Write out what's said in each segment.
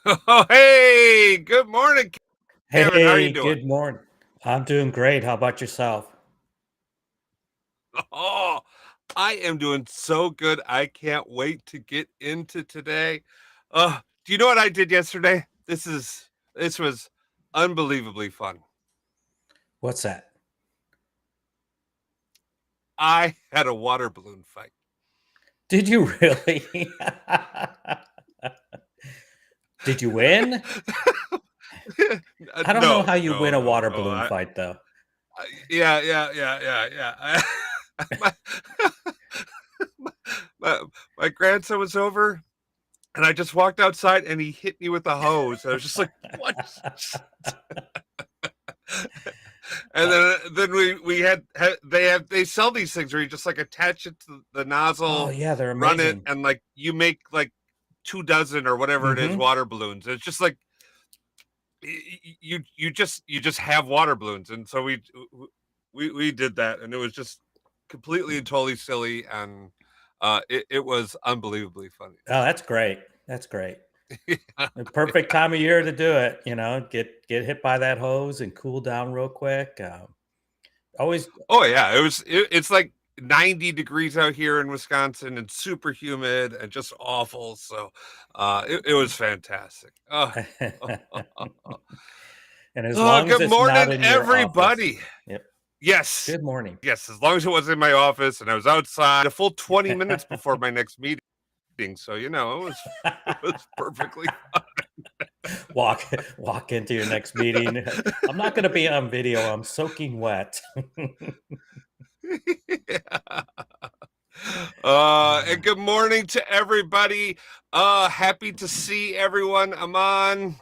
Oh, hey, good morning, Kevin. How are you Hey, doing? good morning. I'm doing great. How about yourself? Oh, I am doing so good. I can't wait to get into today. Do you know what I did yesterday? This was unbelievably fun. What's that? I had a water balloon fight. Did you really? Did you win? I don't know No, how you no, win a no, water no. balloon fight, though. Yeah, yeah, yeah, yeah, yeah. my, my, my grandson was over. And I just walked outside and he hit me with a hose. I was just like, "What?" And Uh, then they sell these things where you just like attach it to the oh, nozzle, yeah, they're run it, amazing. and like you make like 2 dozen or whatever it is Mm-hmm. water balloons. It's just like you just have water balloons, and so we did that, and it was just completely and totally silly, and it was unbelievably funny. Oh, that's great. That's great. The perfect time of year to do it. Get hit by that hose and cool down real quick. Always. Oh yeah, it's like 90 degrees out here in Wisconsin and super humid and just awful. So it was fantastic. And as long as Good it's not morning, in your office. everybody. Yep. Yes. Good morning. Yes, as long as it wasn't in my office and I was outside a full 20 minutes before my next meeting. So it was perfectly walk walk into your next meeting. I'm not going to be on video. I'm soaking wet. yeah. And good morning to everybody. Happy to see everyone. Aman,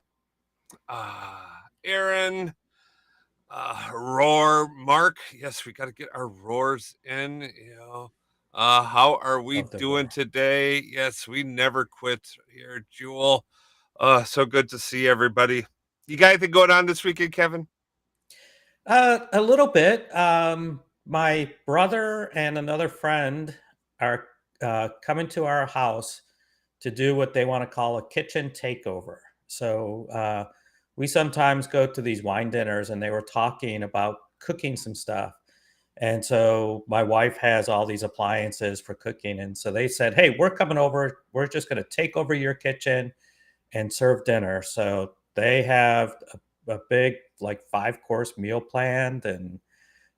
uh, Aaron, Roar, Mark. Yes, we got to get our roars in. How are we Love the doing roar. today? Yes, we never quit here, Jewel. So good to see everybody. You got anything going on this weekend, Kevin? A little bit. My brother and another friend are coming to our house to do what they want to call a kitchen takeover. So we sometimes go to these wine dinners, and they were talking about cooking some stuff. And so my wife has all these appliances for cooking. And so they said, "Hey, we're coming over. We're just going to take over your kitchen and serve dinner." So they have a big, like, 5 course meal planned. And,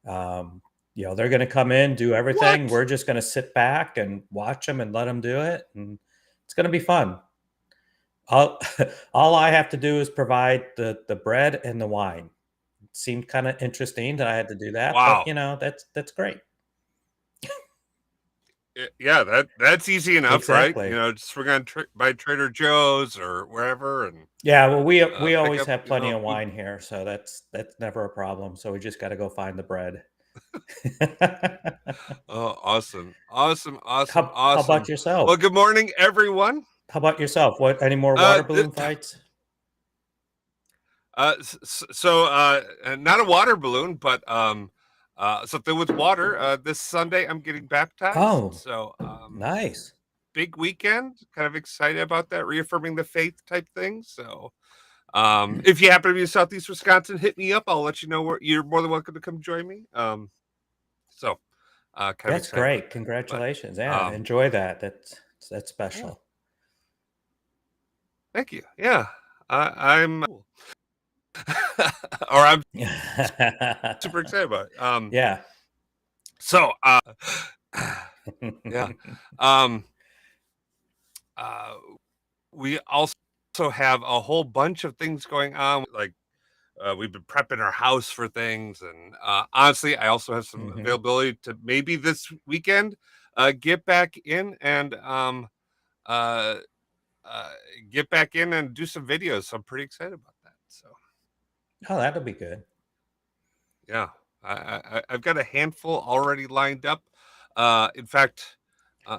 um, they're going to come in, do everything. What? We're just going to sit back and watch them and let them do it. And it's going to be fun. All, all I have to do is provide the bread and the wine. It seemed kind of interesting that I had to do that, but Wow. that's great. Yeah, that's easy enough, right? Exactly. Just swing on by Trader Joe's or wherever and Yeah, well, we pick always up, have plenty of wine here, so that's never a problem. So we just got to go find the bread. Oh, awesome, awesome, awesome, How about awesome. yourself? Well, good morning, everyone. How about yourself? What, any more Uh, water balloon fights? not a water balloon, but something with water. This Sunday, I'm getting baptized, Oh, so nice. big weekend. Kind of excited about that, reaffirming the faith type thing. So, if you happen to be in Southeast Wisconsin, hit me up. I'll let you know where you're more than welcome to come join me. Kind of That's excited about great. that. But Congratulations. Yeah, um, enjoy that. That's yeah, special. thank you. Yeah, I'm or I'm super excited about it. Yeah. So yeah, um, uh, we also have a whole bunch of things going on. Like we've been prepping our house for things, and honestly, I also have some Mhm. availability to maybe this weekend get back in and uh, uh, get back in and do some videos. So I'm pretty excited about that. So Oh, that'll be good. yeah, I've got a handful already lined up. In fact,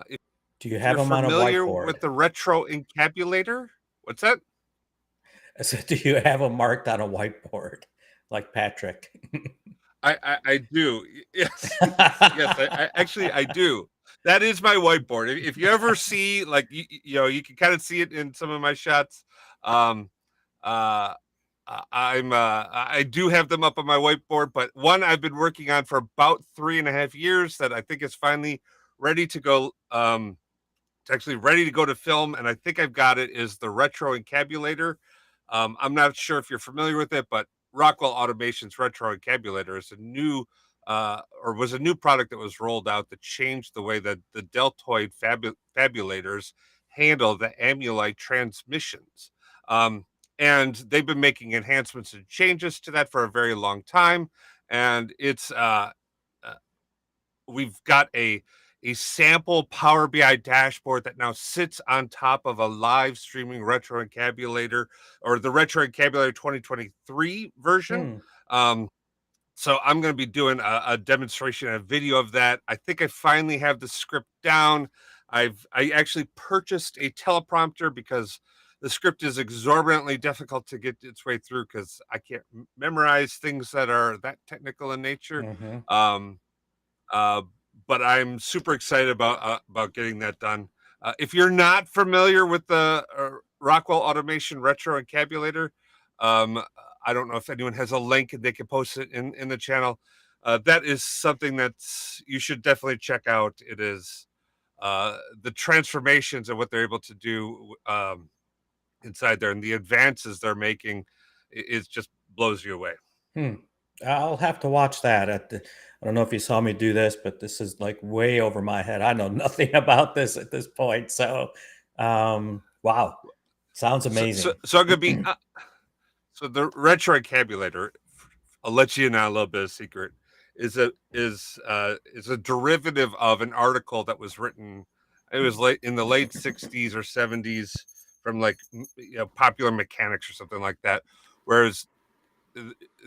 if Do you have you're them on a familiar whiteboard? with the retro encabulator, what's that? I said, do you have them marked on a whiteboard like Patrick? I do. Yes, yes. I actually I do. That is my whiteboard. If you ever see like you can kind of see it in some of my shots. Um, uh, I do have them up on my whiteboard, but one I've been working on for about 3.5 years that I think is finally ready to go. It's actually ready to go to film, and I think I've got it. Is the retro encabulator? I'm not sure if you're familiar with it, but Rockwell Automation's retro encabulator is a new or was a new product that was rolled out that changed the way that the deltoid fabulators handle the amulite transmissions. Um, and they've been making enhancements and changes to that for a very long time. And it's uh, we've got a sample Power BI dashboard that now sits on top of a live streaming retro encabulator or the retro encabulator 2023 version. Hmm. Um, so I'm going to be doing a demonstration, a video of that. I think I finally have the script down. I actually purchased a teleprompter because the script is exorbitantly difficult to get its way through because I can't memorize things that are that technical in nature. Mm-hmm. Um, uh, but I'm super excited about getting that done. If you're not familiar with the Rockwell Automation Retro Encabulator, um, I don't know if anyone has a link and they can post it in the channel. That is something that you should definitely check out. It is the transformations and what they're able to do inside there and the advances they're making is just blows you away. Hmm. I'll have to watch that. I don't know if you saw me do this, but this is like way over my head. I know nothing about this at this point. So, wow, sounds So, so, amazing. so I'm gonna be so the retro encabulator. I'll let you in on a little bit of secret. Is a derivative of an article that was written. It was late in the late '60s or '70s from like Popular Mechanics or something like that. Whereas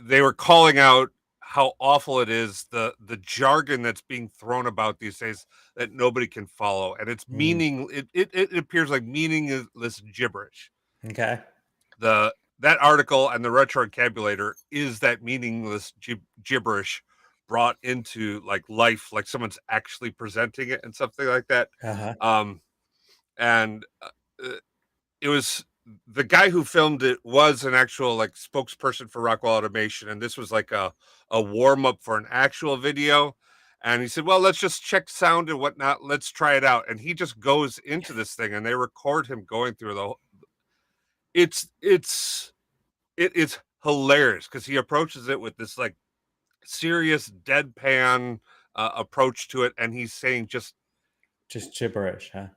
they were calling out how awful it is the jargon that's being thrown about these days that nobody can follow, and it's Mm, meaning it appears like meaningless gibberish. okay. The That article and the retro encabulator is that meaningless gibberish brought into like life, like someone's actually presenting it and something like that. Uh-huh. Um, and it was the guy who filmed it was an actual like spokesperson for Rockwell Automation, and this was like a warm up for an actual video. And he said, "Well, let's just check sound and whatnot. Let's try it out." And he just goes into this thing, and they record him going through the. It's it's hilarious because he approaches it with this like serious deadpan approach to it, and he's saying Just gibberish, huh?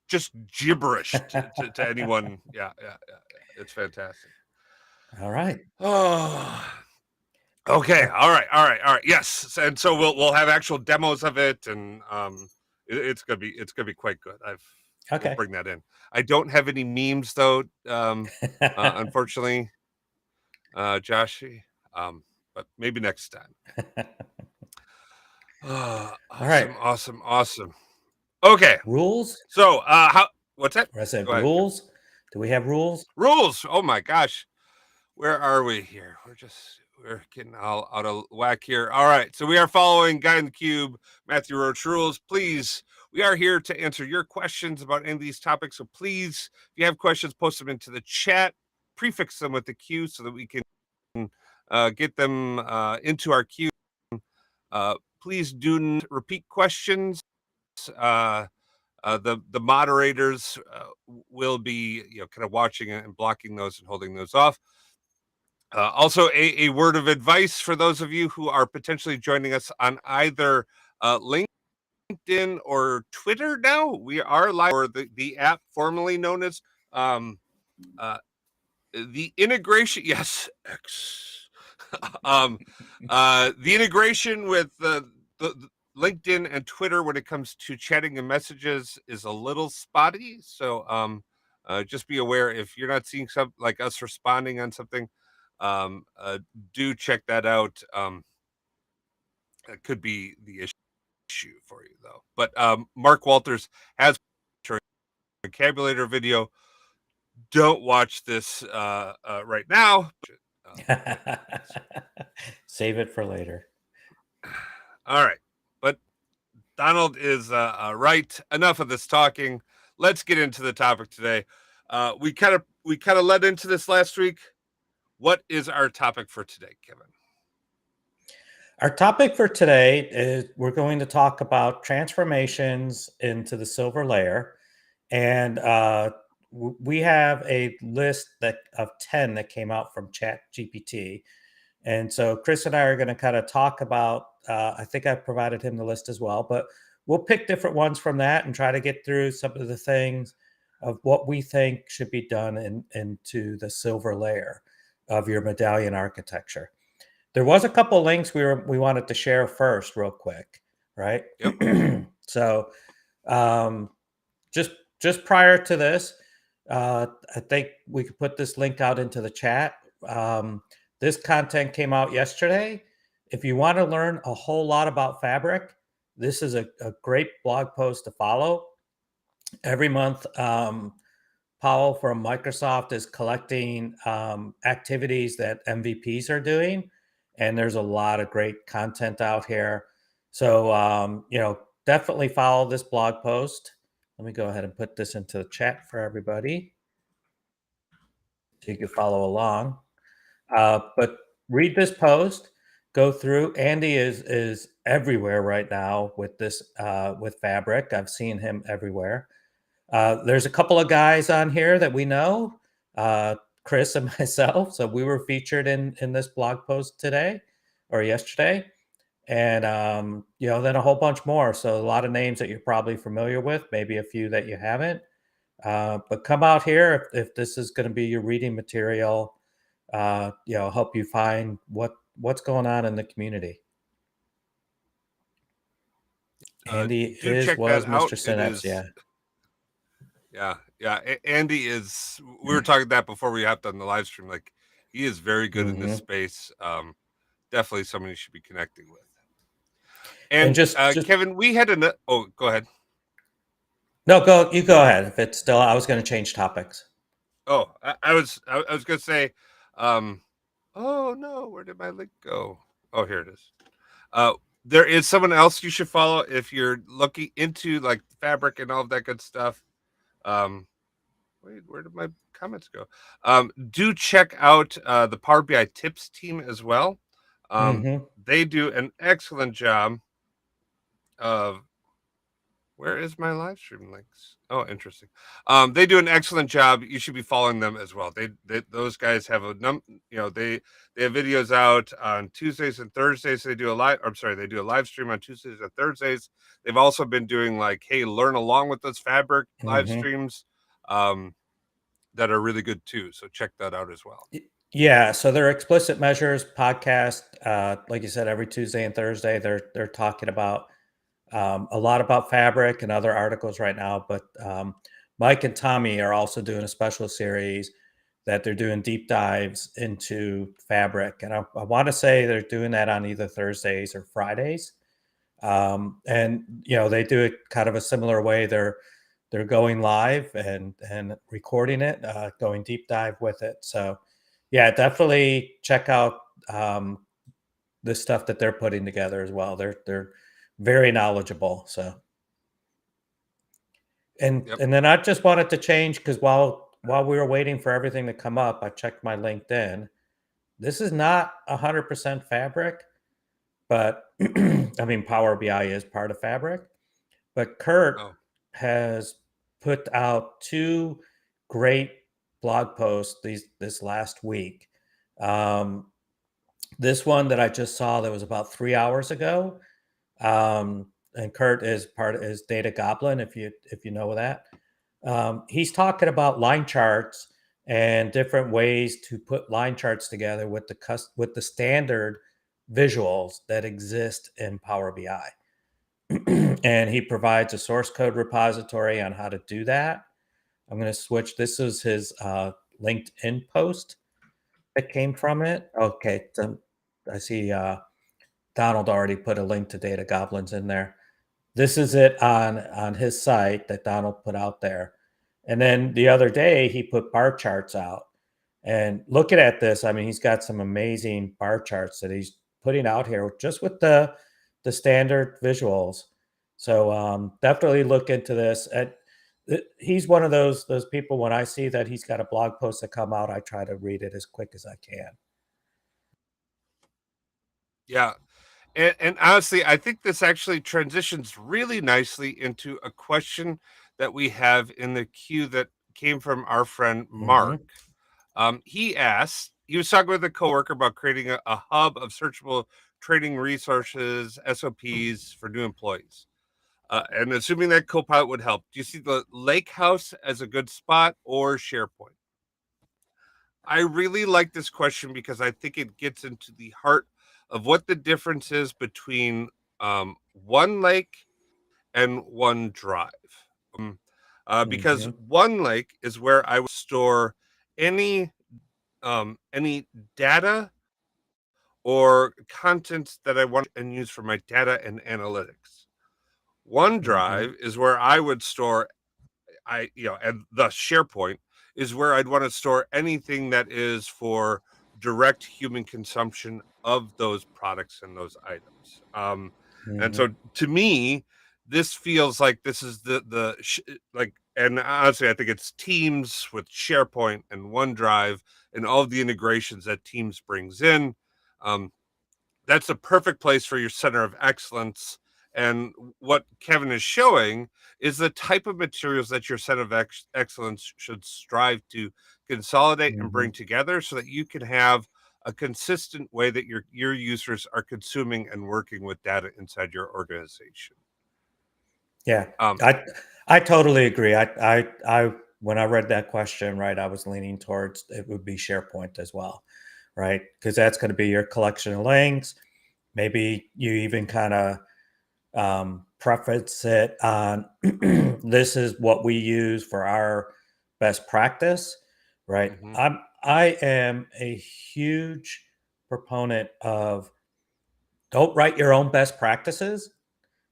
just gibberish to anyone. Yeah, yeah, yeah, yeah. It's fantastic. All right. Oh, okay. Uh, All right. All right. All right. Yes. And so we'll have actual demos of it, and it's gonna be quite good. We'll okay. bring that in. I don't have any memes though, unfortunately, Joshy. But maybe next time. Oh, All right. awesome, awesome, awesome. Okay. Rules? So, how what's that? Or I said Go ahead. rules? Do we have rules? Rules. Oh my gosh. Where are we here? We're getting all out of whack here. All right. So we are following Guy in the Cube, Matthew Roach rules. Please, we are here to answer your questions about any of these topics. So please, if you have questions, post them into the chat, prefix them with the Q so that we can get them into our queue. Please do not repeat questions. Uh, the moderators will be kind of watching and blocking those and holding those off. Also, a word of advice for those of you who are potentially joining us on either LinkedIn or Twitter now. We are live, or the app formerly known as um, uh, the integration. Yes, X. The integration with the LinkedIn and Twitter when it comes to chatting and messages is a little spotty. So just be aware if you're not seeing some like us responding on something, do check that out. It could be the issue for you though. But Mark Walters has a vocabulary video. Don't watch this right now. Save it for later. All right. But Donald is right. Enough of this talking. Let's get into the topic today. We kind of led into this last week. What is our topic for today, Kevin? Our topic for today is we're going to talk about transformations into the silver layer. And we have a list of 10 that came out from Chat GPT. And so Chris and I are going to kind of talk about, I think I provided him the list as well, but we'll pick different ones from that and try to get through some of the things of what we think should be done into the silver layer of your medallion architecture. There was a couple links we wanted to share first, real quick, right? Yep. So, um, just just prior to this, I think we could put this link out into the chat. This content came out yesterday. If you want to learn a whole lot about fabric, this is a great blog post to follow. Every month, Powell from Microsoft is collecting activities that MVPs are doing, and there's a lot of great content out here. So, definitely follow this blog post. Let me go ahead and put this into the chat for everybody so you can follow along. But read this post, go through. Andy is everywhere right now with this with fabric. I've seen him everywhere. There's a couple of guys on here that we know, Chris and myself. So we were featured in this blog post today or yesterday, and then a whole bunch more. So a lot of names that you're probably familiar with, maybe a few that you haven't. But come out here if this is going to be your reading material. Help you find what's going on in the community. Andy Do check was that out. Mr. It Synapse, is. yeah. Yeah. Andy is. We were talking that before we hopped on the live stream. Like, he is very good in this Mm-hmm. space. Definitely somebody you should be connecting with. And And just Kevin, we had a. Oh, go ahead. no, go ahead. If it's still, I was going to change topics. Oh, I was gonna say, um, oh no, where did my link go? Oh, here it is. Uh, there is someone else you should follow if you're looking into like fabric and all of that good stuff. Um, wait, where did my comments go? Do check out the Power BI tips team as well. Mm-hmm. They do an excellent job of. Where is my live stream links? Oh, interesting. They do an excellent job. You should be following them as well. Those guys have they have videos out on Tuesdays and Thursdays. They do a live. I'm sorry, they do a live stream on Tuesdays and Thursdays. They've also been doing like, hey, learn along with us fabric live Mm-hmm. streams, that are really good too. So check that out as well. Yeah, so their explicit measures podcast, like you said, every Tuesday and Thursday, they're talking about a lot about fabric and other articles right now. But Mike and Tommy are also doing a special series that they're doing deep dives into fabric, and I want to say they're doing that on either Thursdays or Fridays. And they do it kind of a similar way. They're going live and recording it, going deep dive with it. So yeah, definitely check out the stuff that they're putting together as well. They're very knowledgeable. So and Yep. and then I just wanted to change because while we were waiting for everything to come up, I checked my LinkedIn. This is not 100% fabric, but I mean Power BI is part of fabric. But Kurt Oh, has put out two great blog posts this last week. Um, this one that I just saw that was about 3 hours ago. And Kurt is Data Goblin, if you know that. He's talking about line charts and different ways to put line charts together with the standard visuals that exist in Power BI. And he provides a source code repository on how to do that. I'm going to switch. This is his LinkedIn post that came from it. Okay, so I see Donald already put a link to Data Goblins in there. This is it on his site that Donald put out there. And then the other day he put bar charts out. And looking at this, I mean, he's got some amazing bar charts that he's putting out here just with the standard visuals. So definitely look into this. He's one of those people. When I see that he's got a blog post that come out, I try to read it as quick as I can. Yeah. And honestly, I think this actually transitions really nicely into a question that we have in the queue that came from our friend Mark. Mm-hmm. He asked, he was talking with a coworker about creating a hub of searchable training resources, SOPs for new employees. And assuming that Copilot would help, do you see the Lake House as a good spot or SharePoint? I really like this question because I think it gets into the heart of what the difference is between OneLake and OneDrive. Um, because Mm-hmm. OneLake is where I would store any any data or content that I want and use for my data and analytics. Mm-hmm. OneDrive is where I would store and the SharePoint is where I'd want to store anything that is for direct human consumption of those products and those items. And Mm-hmm. so to me, this feels like this is like, and honestly, I think it's Teams with SharePoint and OneDrive and all of the integrations that Teams brings in. Um, that's a perfect place for your center of excellence. And what Kevin is showing is the type of materials that your center of excellence should strive to consolidate and Mm-hmm. bring together so that you can have a consistent way that your users are consuming and working with data inside your organization. Yeah, Um, I totally agree. I when I read that question, right, I was leaning towards it would be SharePoint as well, right? Because that's going to be your collection of links. Maybe you even kind of preface it on this is what we use for our best practice, right? mhm, I am a huge proponent of don't write your own best practices.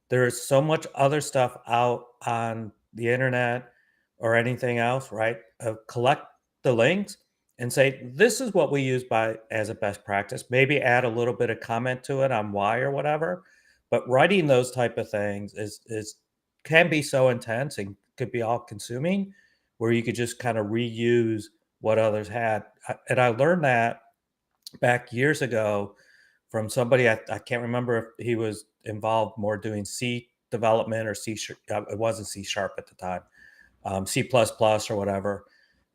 There is so much other stuff out on the internet or anything else, right? Collect the links and say this is what we use by as a best practice. Maybe add a little bit of comment to it on why or whatever. But writing those type of things is can be so intense and could be all consuming, where you could just kind of reuse what others had. And I learned that back years ago from somebody I can't remember if he was involved more doing C development or it wasn't C sharp at the time, C plus plus or whatever.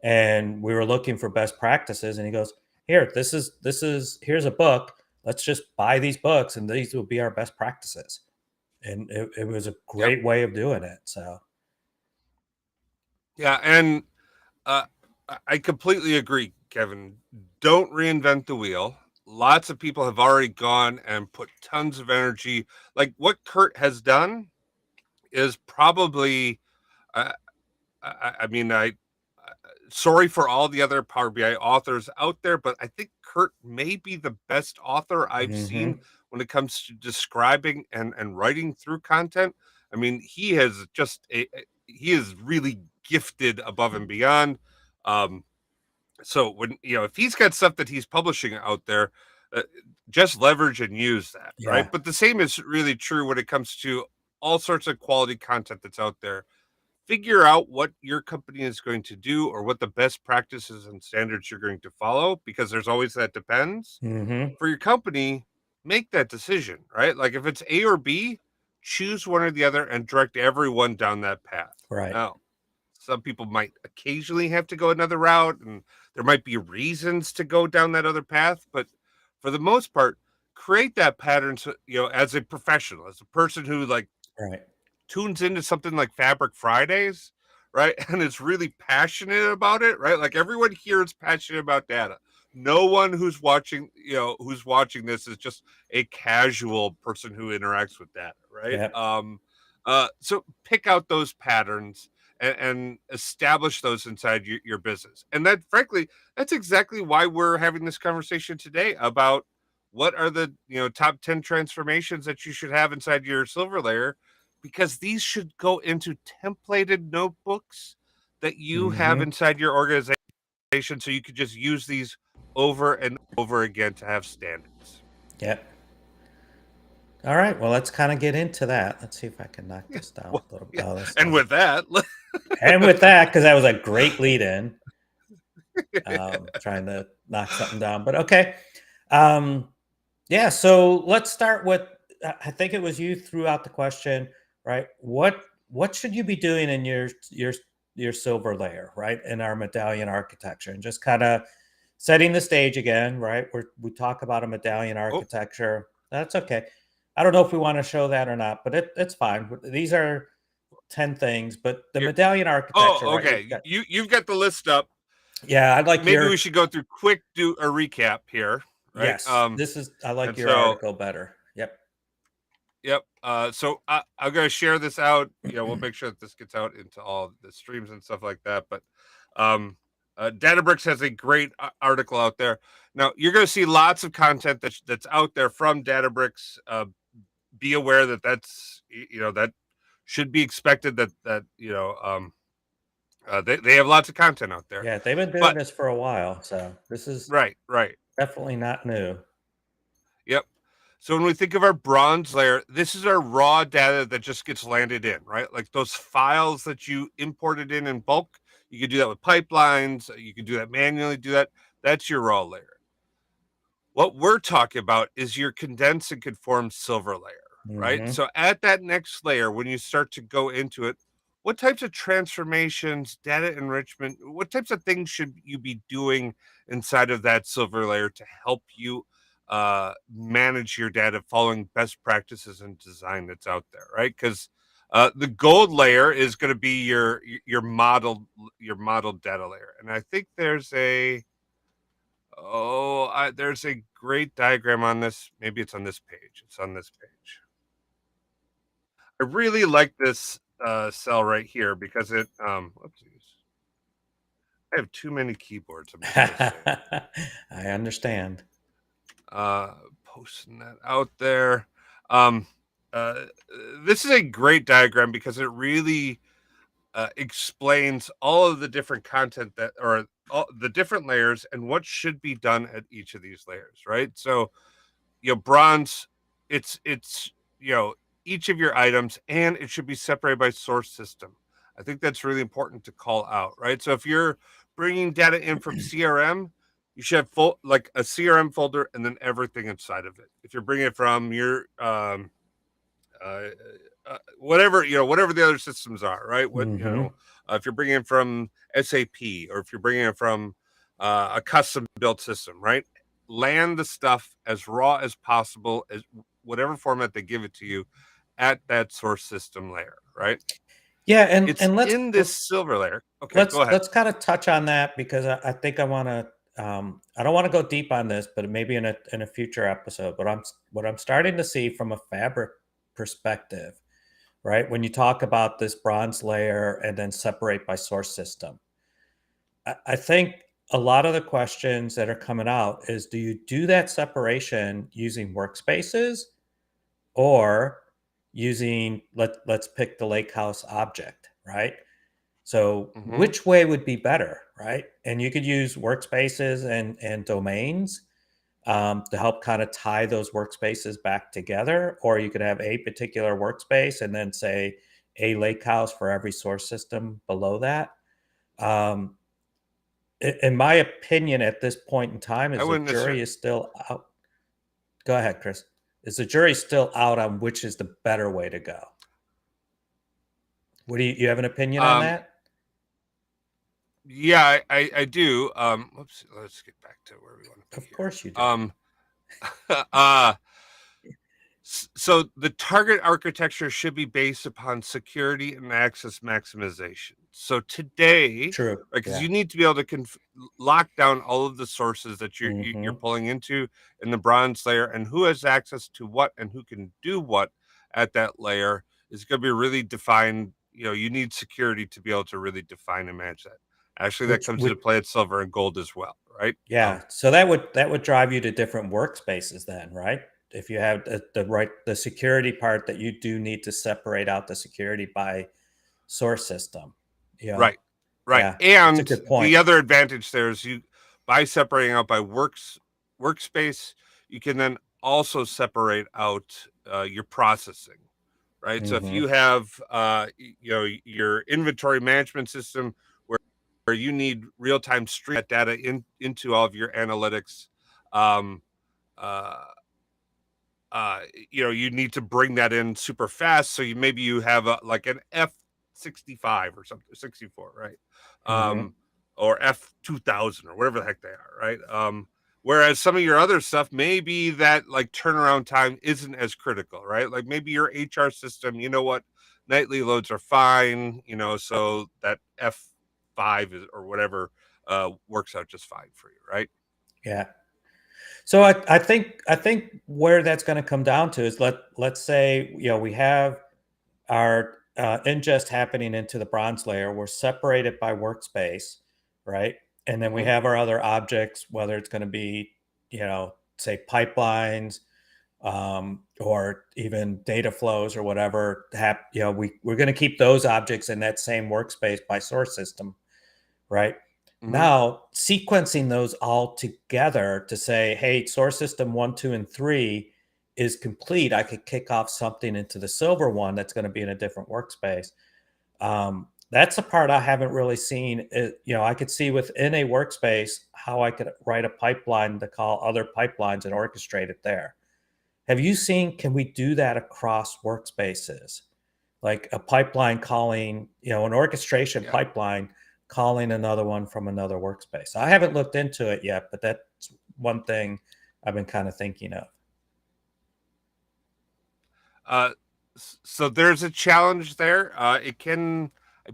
And we were looking for best practices, and he goes, "Here, this is here's a book. Let's just buy these books, and these will be our best practices." And it was a yep, great way of doing it. So, yeah, and I completely agree, Kevin. Don't reinvent the wheel. Lots of people have already gone and put tons of energy. Like what Kurt has done is probably, uh, I mean, sorry for all the other Power BI authors out there, but I think Kurt may be the best author I've seen hmm when it comes to describing and writing through content. I mean, he is really gifted above and beyond. Um, so when if he's got stuff that he's publishing out there, uh, just leverage and use that, right? yeah, But the same is really true when it comes to all sorts of quality content that's out there. Figure out what your company is going to do or what the best practices and standards you're going to follow, because there's always that depends. hmm For your company, make that decision, right? Like if it's A or B, choose one or the other and direct everyone down that path. right, Now, some people might occasionally have to go another route, and there might be reasons to go down that other path. But for the most part, create that pattern. So, as a professional, as a person who like right, tunes into something like Fabric Fridays, right? And is really passionate about it, right? Like everyone here is passionate about data. No one who's watching this is just a casual person who interacts with data, right? yeah, So pick out those patterns and establish those inside your business. And that, frankly, that's exactly why we're having this conversation today about what are the top 10 transformations that you should have inside your silver layer, because these should go into templated notebooks that you have hmm inside your organization so you could just use these over and over again to have standards. yeah. All right. Well, let's kind of get into that. Let's see if I can knock Yeah. this down Well, a little. yeah. Oh, that's And not. with that, And with that, because that was a great lead in, trying to knock something down. But okay. Um, yeah, so let's start with I think it was you threw out the question, right? What should you be doing in your silver layer, right? In our medallion architecture, and just kind of setting the stage again, right? We talk about a medallion Oh, architecture. That's okay. I don't know if we want to show that or not, but it's fine. These are 10 things, but the here. medallion architecture, Oh, right? We've okay. got, You've got the list up. yeah, I'd like Maybe we your, should go through do a recap here, right? yes, I like And your so article better. Yep. yep. So I'm gonna share this out. We'll make sure that this gets out into all the streams and stuff like that. But um, Databricks has a great article out there. Now you're gonna see lots of content that's out there from Databricks. Be aware that that should be expected. They have lots of content out there. Yeah, they've been doing But this for a while, so this is right. definitely not new. Yep. So when we think of our bronze layer, this is our raw data that just gets landed in, right? Like those files that you imported in bulk. You could do that with pipelines. You can do that manually. Do that. That's your raw layer. What we're talking about is your condensed and conformed silver layer, right? Hmm. So at that next layer, when you start to go into it, what types of transformations, data enrichment, what types of things should you be doing inside of that silver layer to help you manage your data following best practices and design that's out there, right? Because the gold layer is going to be your modeled data layer, and I think there's a great diagram on this. Maybe it's on this page. It's on this page. I really like this cell right here because whoopsies. I have too many keyboards. I'm just gonna say. I understand. Uh, Posting that out there. Um, uh, this is a great diagram because it really explains all of the different content that or all the different layers and what should be done at each of these layers, right? So bronze, it's each of your items, and it should be separated by source system. I think that's really important to call out, right? So if you're bringing data in from CRM, you should have like a CRM folder and then everything inside of it. If you're bringing it from your uh, whatever the other systems are, right? Hmm. If you're bringing it from SAP or if you're bringing it from a custom built system, right? Land the stuff as raw as possible, as whatever format they give it to you, at that source system layer, right? Yeah, It's and in this silver layer. Okay, go ahead. let's kind of touch on that because I think I want to. I don't want to go deep on this, but maybe in a future episode. But what I'm starting to see from a fabric perspective, right? When you talk about this bronze layer and then separate by source system, I think a lot of the questions that are coming out is, do you do that separation using workspaces or using let's pick the lake house object, right? So Mm-hmm. which way would be better, right? And you could use workspaces and domains to help kind of tie those workspaces back together, or you could have a particular workspace and then say a lake house for every source system below that. Um, in my opinion, at this point in time, I is the wouldn't jury necessarily. is still out. Go ahead, Chris. Is the jury still out on which is the better way to go? What do you have an opinion on Um, that? yeah, I do. Whoops. Let's get back to where we want to be Of here. course you do. Uh, So the target architecture should be based upon security and access maximization. So today, True. because Yeah. you need to be able to lock down all of the sources that you're Hmm. pulling into in the bronze layer, and who has access to what and who can do what at that layer is going to be really defined. You need security to be able to really define and manage that. Actually, that Which comes would into play at silver and gold as well, right? Yeah, so that would drive you to different workspaces then, right? If you have the security part that you do need to separate out the security by source system. You know, Right. Right. yeah, that's a And good point. the other advantage there is by separating out by workspace, you can then also separate out your processing, right? So if Hmm. you have, your inventory management system where you need real time stream that data into all of your analytics, um, uh, uh, you need to bring that in super fast. So maybe you have like an F65 or something, 64, right? Hmm. Um, or F2000 or whatever the heck they are, right? Whereas some of your other stuff, maybe that like turnaround time isn't as critical, right? Like maybe your HR system, you know what, nightly loads are fine, so that F5 or whatever works out just fine for you, right? Yeah. So I think where that's going to come down to is let's say we have our ingest happening into the bronze layer. We're separated by workspace, right? And then we Mm-hmm. have our other objects, whether it's going to be say pipelines, or even data flows or whatever. We're going to keep those objects in that same workspace by source system, right? Mm-hmm. Now, sequencing those all together to say, hey, source system 1, 2, and 3 is complete. I could kick off something into the silver one that's going to be in a different workspace. That's the part I haven't really seen. I could see within a workspace how I could write a pipeline to call other pipelines and orchestrate it there. Have you seen, can we do that across workspaces? Like a pipeline calling, an orchestration Yeah. pipeline calling another one from another workspace. I haven't looked into it yet, but that's one thing I've been kind of thinking of. Uh, so there's a challenge there. I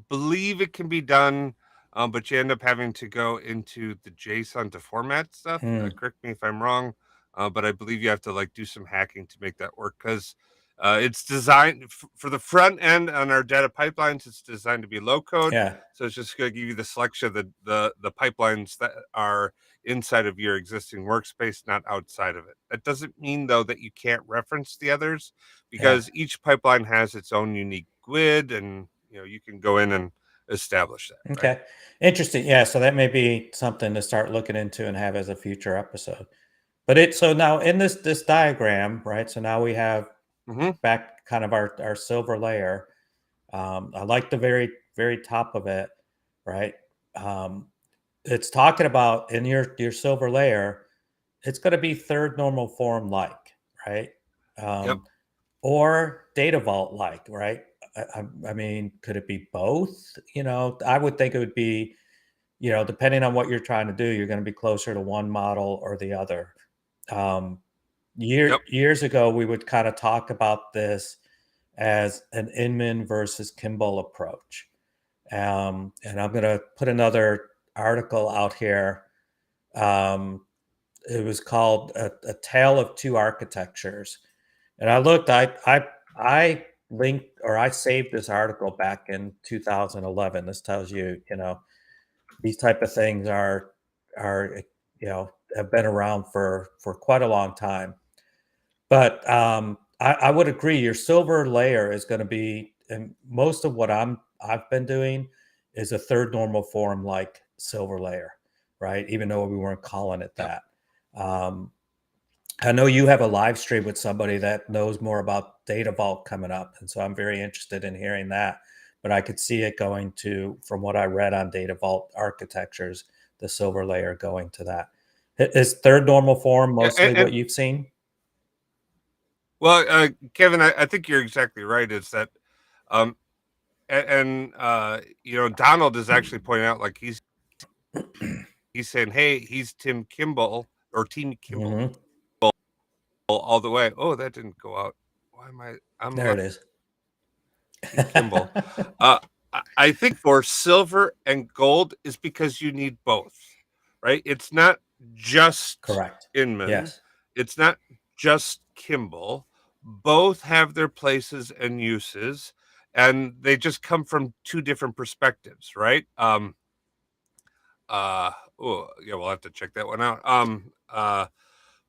believe it can be done, but you end up having to go into the JSON to format stuff. Hmm. Correct me if I'm wrong, but I believe you have to like do some hacking to make that work because it's designed for the front end on our data pipelines. It's designed to be low code, Yeah. so it's just going to give you the selection of the pipelines that are inside of your existing workspace, not outside of it. That doesn't mean though that you can't reference the others Yeah. because each pipeline has its own unique GUID, and you can go in and establish that, right? Okay. Interesting. Yeah. So that may be something to start looking into and have as a future episode. But so now in this diagram, right? So now we have Mm-hmm. back kind of our silver layer. I like the very top of it, right? Um, it's talking about in your silver layer, it's going to be third normal form like, right? Yep. Um, or data vault like, right? I mean, could it be both? I would think it would be, depending on what you're trying to do, you're going to be closer to one model or the other. Um, Yep. years ago, we would kind of talk about this as an Inman versus Kimball approach. And I'm going to put another article out here. Um, it was called a Tale of Two Architectures. And I linked or I saved this article back in 2011. This tells you, these type of things are have been around for quite a long time. But I would agree. Your silver layer is going to be, and most of what I've been doing is a third normal form like silver layer, right? Even though we weren't calling it Yep. that. Um, I know you have a live stream with somebody that knows more about Data Vault coming up, and so I'm very interested in hearing that. But I could see it going to, from what I read on Data Vault architectures, the silver layer going to that. Is third normal form Yeah. mostly what you've seen? Well, Kevin, I think you're exactly right. Is that, um, and Donald is actually pointing out like he's saying, hey, he's Tim Kimball or Team Kimball Hmm. all the way. Oh, that didn't go out. Why am I'm There it is. Team Kimball. Uh, I think for silver and gold is because you need both, right? It's not just Correct. Inman, Yes. it's not just Kimball. Both have their places and uses, and they just come from two different perspectives, right? Uh, oh, yeah, we'll have to check that one out.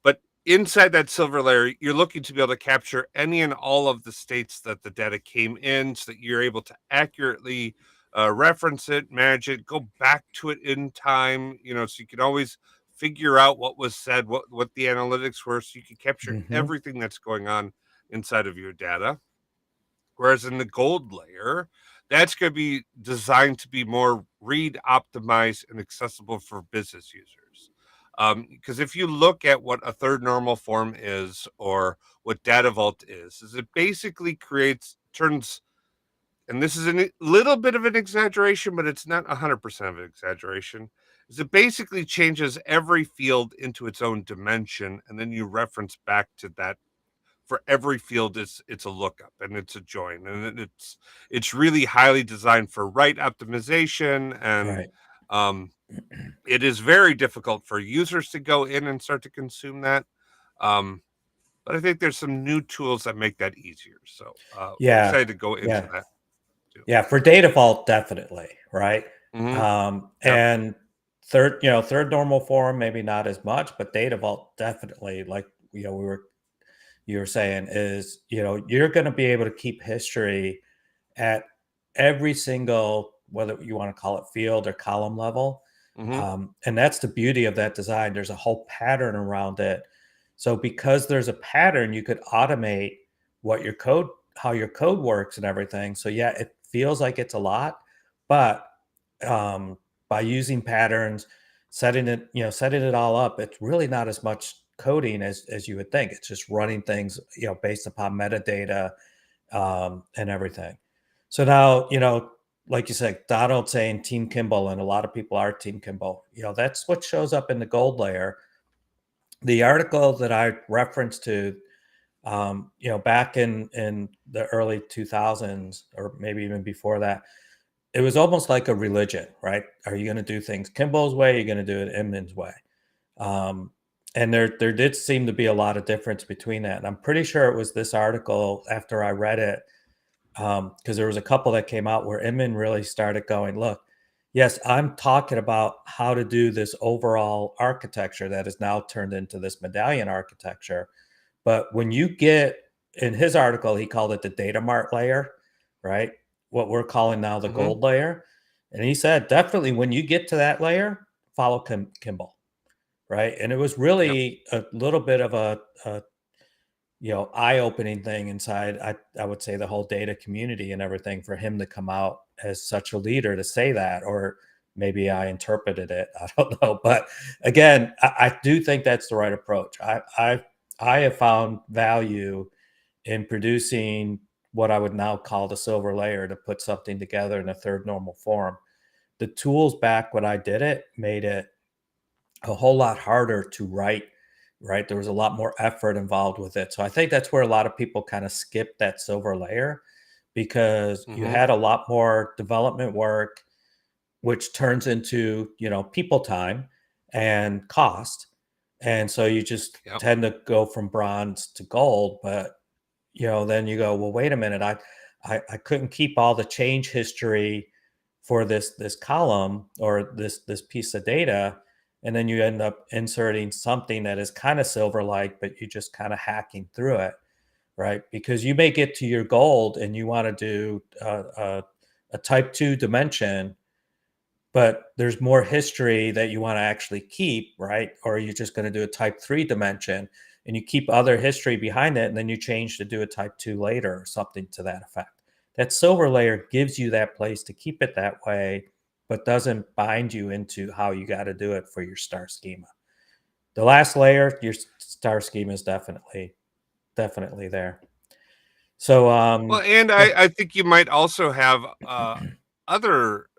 But inside that silver layer, you're looking to be able to capture any and all of the states that the data came in so that you're able to accurately reference it, manage it, go back to it in time, so you can always figure out what was said, what the analytics were, so you can capture Hmm. everything that's going on inside of your data. Whereas in the gold layer, that's going to be designed to be more read optimized and accessible for business users. Because if you look at what a third normal form is or what Data Vault is it basically turns, and this is a little bit of an exaggeration, but it's not 100% of an exaggeration, is it basically changes every field into its own dimension, and then you reference back to that for every field. It's a lookup and it's a join, and it's really highly designed for write optimization, and Right. um, it is very difficult for users to go in and start to consume that. Um, but I think there's some new tools that make that easier. So Yeah. excited to go into Yeah. that too. Yeah. For data vault, definitely. Right. Hmm. Yep. And third normal form, maybe not as much, but data vault definitely, like, you were saying, is, you're going to be able to keep history at every single, whether you want to call it field or column level. Hmm. And that's the beauty of that design. There's a whole pattern around it. So because there's a pattern, you could automate how your code works and everything. So yeah, it feels like it's a lot, but um, by using patterns, setting it all up, it's really not as much coding as you would think. It's just running things, based upon metadata, and everything. So now, like you said, Donald saying Team Kimball, and a lot of people are Team Kimball. That's what shows up in the gold layer. The article that I referenced to, back in the early 2000s, or maybe even before that, it was almost like a religion, right? Are you going to do things Kimball's way? Are you going to do it Inman's way? Um, and there did seem to be a lot of difference between that. And I'm pretty sure it was this article, after I read it, because there was a couple that came out where Inman really started going, look, yes, I'm talking about how to do this overall architecture that is now turned into this medallion architecture. But when you get, in his article, he called it the data mart layer, right? What we're calling now the Hmm. gold layer. And he said, definitely when you get to that layer, follow Kimball, right? And it was Yep. really a little bit of a eye-opening thing inside, I would say, the whole data community and everything, for him to come out as such a leader to say that. Or maybe I interpreted it, I don't know. But again, I do think that's the right approach. I have found value in producing what I would now call the silver layer, to put something together in a third normal form. The tools back when I did it made it a whole lot harder to write, right? There was a lot more effort involved with it. So I think that's where a lot of people kind of skip that silver layer, because you Hmm. had a lot more development work, which turns into, people time and cost. And so you just Yep. tend to go from bronze to gold. But then you go, well, wait a minute, I couldn't keep all the change history for this column, or this piece of data. And then you end up inserting something that is kind of silver like, but you just kind of hacking through it, right? Because you may get to your gold and you want to do a type 2 dimension, but there's more history that you want to actually keep, right? Or you're just going to do a type 3 dimension, and you keep other history behind it, and then you change to do a type 2 later, or something to that effect. That silver layer gives you that place to keep it that way, but doesn't bind you into how you got to do it for your star schema. The last layer, your star schema, is definitely there. So Well, and I think you might also have other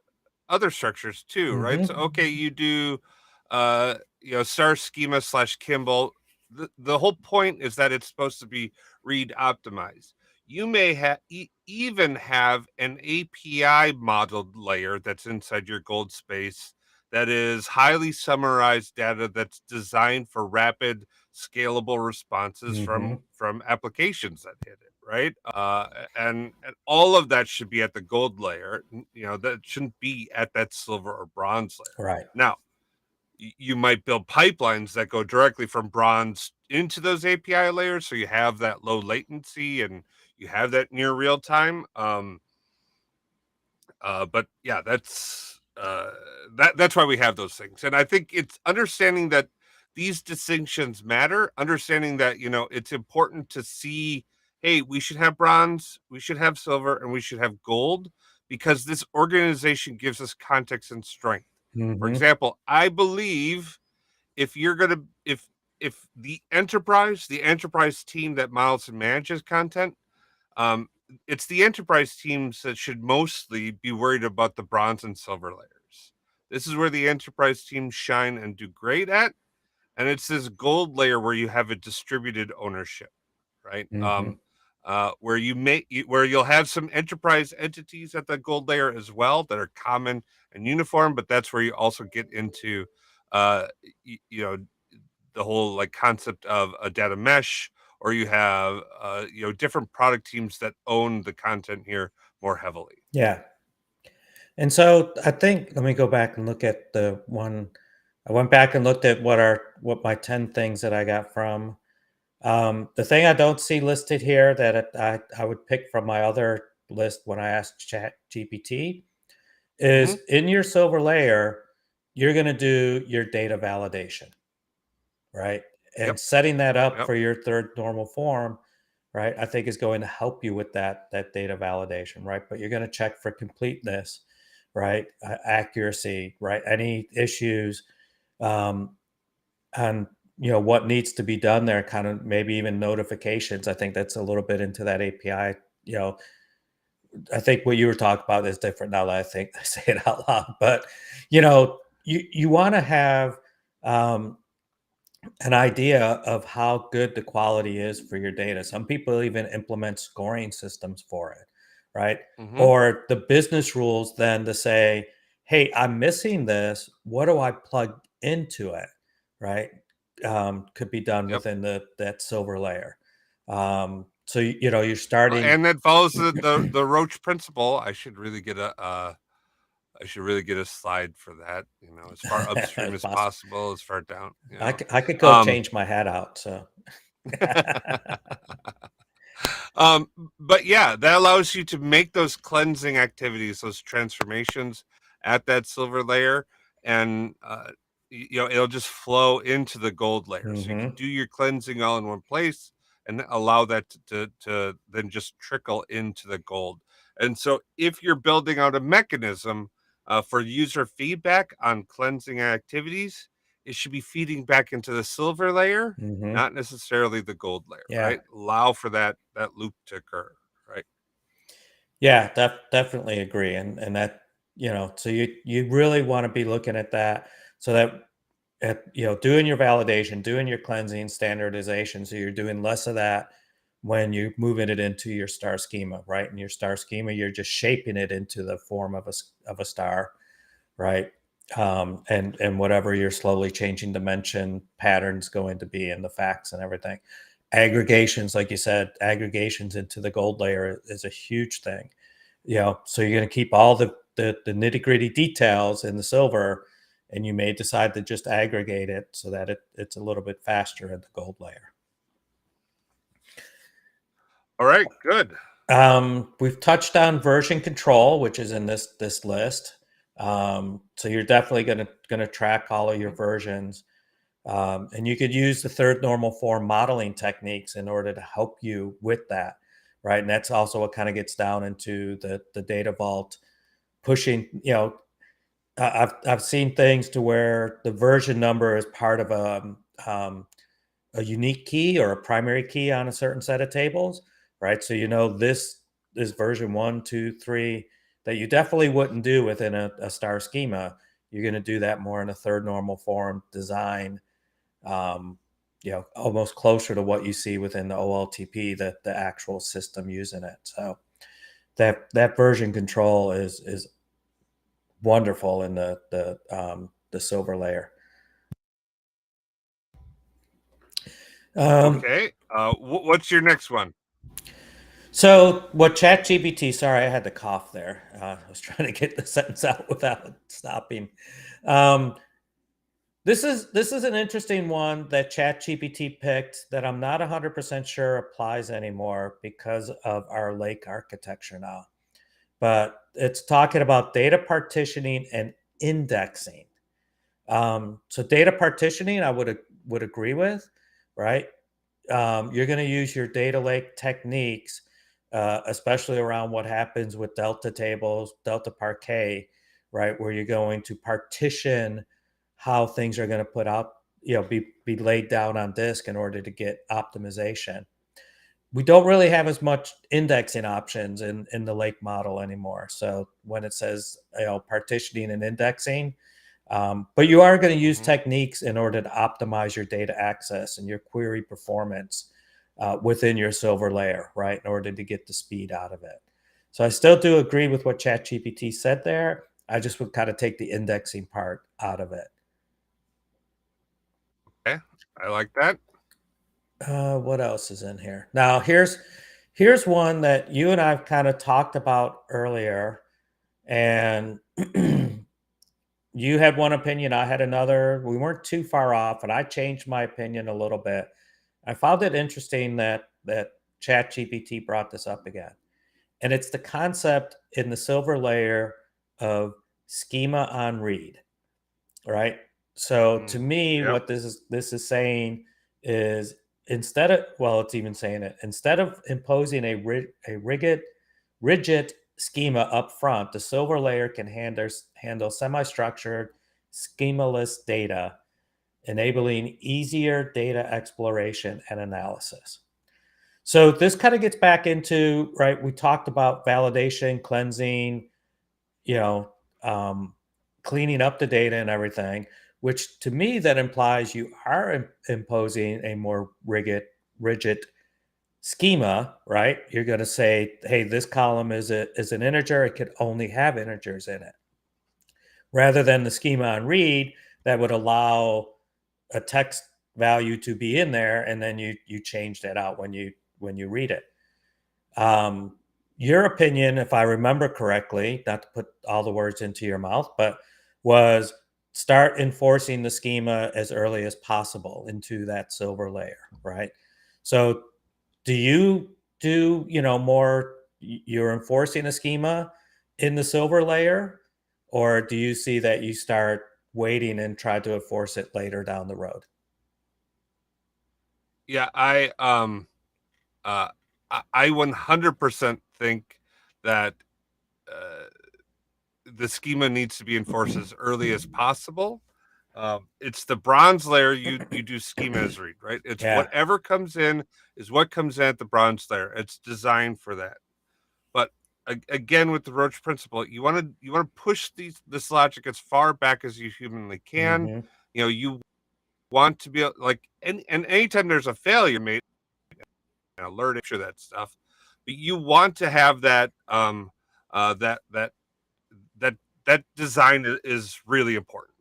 other structures too, right? So mm-hmm. okay, you do star schema slash Kimball. The whole point is that it's supposed to be read optimized. You may even have an API modeled layer that's inside your gold space that is highly summarized data that's designed for rapid scalable responses Mm-hmm. from applications that hit it, right? And all of that should be at the gold layer. That shouldn't be at that silver or bronze layer. Right. Now, you might build pipelines that go directly from bronze into those API layers, so you have that low latency and you have that near real time. But yeah, that's why we have those things, and I think it's understanding that these distinctions matter. Understanding that it's important to see, hey, we should have bronze, we should have silver, and we should have gold because this organization gives us context and strength. For Mm-hmm. example, I believe if you're gonna if the enterprise team that models and manages content, um, it's the enterprise teams that should mostly be worried about the bronze and silver layers. This is where the enterprise teams shine and do great at, and it's this gold layer where you have a distributed ownership, right? Mm-hmm. Where where you'll have some enterprise entities at the gold layer as well that are common and uniform, but that's where you also get into, uh, you know, the whole like concept of a data mesh, or you have different product teams that own the content here more heavily. Yeah. And so I think let me go back and look at the one. I went back and looked at what my 10 things that I got from. The thing I don't see listed here that I would pick from my other list when I asked Chat GPT Hmm. is in your silver layer, you're going to do your data validation, right? Yep. And setting that up Yep. for your third normal form, right? I think is going to help you with that data validation, right? But you're going to check for completeness, right? Accuracy, right? Any issues, um, and what needs to be done there, kind of maybe even notifications. I think that's a little bit into that API. You know, I think what you were talking about is different now that I think I say it out loud. But you want to have um, an idea of how good the quality is for your data. Some people even implement scoring systems for it, right? Hmm. Or the business rules then to say, hey, I'm missing this. What do I plug into it? Right? Could be done Yep. within that silver layer. So you're starting. And that follows the Roach principle. I should really get a slide for that. As far upstream As as possible. possible, as far down. I could go Um, change my hat out. So Um, but yeah, that allows you to make those cleansing activities, those transformations at that silver layer, and it'll just flow into the gold layer. So you can hmm do your cleansing all in one place, and allow that to then just trickle into the gold. And so, if you're building out a mechanism for user feedback on cleansing activities, it should be feeding back into the silver layer, hmm not necessarily the gold layer, yeah. right? Allow for that loop to occur, right? Yeah, definitely agree, and that so you really want to be looking at that so that doing your validation, doing your cleansing, standardization, so you're doing less of that when you're moving it into your star schema, right? In your star schema, you're just shaping it into the form of a star, right? And whatever your slowly changing dimension patterns going to be in the facts and everything. Aggregations, like you said, aggregations into the gold layer is a huge thing. So you're going to keep all the nitty gritty details in the silver, and you may decide to just aggregate it so that it's a little bit faster in the gold layer. All right, good. We've touched on version control, which is in this list. So you're definitely gonna track all of your Mhm. versions, and you could use the third normal form modeling techniques in order to help you with that, right? And that's also what kind of gets down into the data vault pushing. I've seen things to where the version number is part of a unique key or a primary key on a certain set of tables, right? So this is version 1, 2, 3 that you definitely wouldn't do within a star schema. You're going to do that more in a third normal form design, almost closer to what you see within the OLTP, the actual system using it. So that version control is wonderful in the silver layer. Um, Okay. What's your next one? So what ChatGPT? Sorry, I had to cough there. I was trying to get the sentence out without stopping. Um, this is an interesting one that ChatGPT picked that I'm not 100% sure applies anymore because of our lake architecture now. But it's talking about data partitioning and indexing. So data partitioning, I would agree with, right? you're going to use your data lake techniques, especially around what happens with delta tables, delta parquet, right? Where you're going to partition how things are going to put out, be laid down on disk in order to get optimization. We don't really have as much indexing options in the lake model anymore. So when it says, partitioning and indexing, but you are going to use Hmm. techniques in order to optimize your data access and your query performance within your silver layer, right? In order to get the speed out of it. So I still do agree with what ChatGPT said there. I just would kind of take the indexing part out of it. Okay, I like that. What else is in here? Now here's one that you and I've kind of talked about earlier, and you had one opinion, I had another. We weren't too far off, and I changed my opinion a little bit. I found it interesting that ChatGPT brought this up again, and it's the concept in the silver layer of schema on read, right? So to me, Yep. what this is saying is, instead of, well, it's even saying it, instead of imposing a rigid schema up front, the silver layer can handle semi-structured schemaless data, enabling easier data exploration and analysis. So this kind of gets back into, right, we talked about validation, cleansing, you know, um, cleaning up the data and everything, which to me that implies you are imposing a more rigid schema, right? You're going to say, hey, this column is an integer; it could only have integers in it, rather than the schema on read that would allow a text value to be in there, and then you change that out when you read it. Um, your opinion, if I remember correctly, not to put all the words into your mouth, but was start enforcing the schema as early as possible into that silver layer, right? So do you do, more, you're enforcing a schema in the silver layer, or do you see that you start waiting and try to enforce it later down the road? Yeah, uh I 100% think that uh the schema needs to be enforced as early as possible. It's the bronze layer you do schema as read, right? It's Yeah. whatever comes in is what comes in at the bronze layer. It's designed for that. But again, with the Roach principle, you want to push this logic as far back as you humanly can. Hmm. You want to be like, and anytime there's a failure made, alert, sure that stuff. But you want to have that that that that design is really important,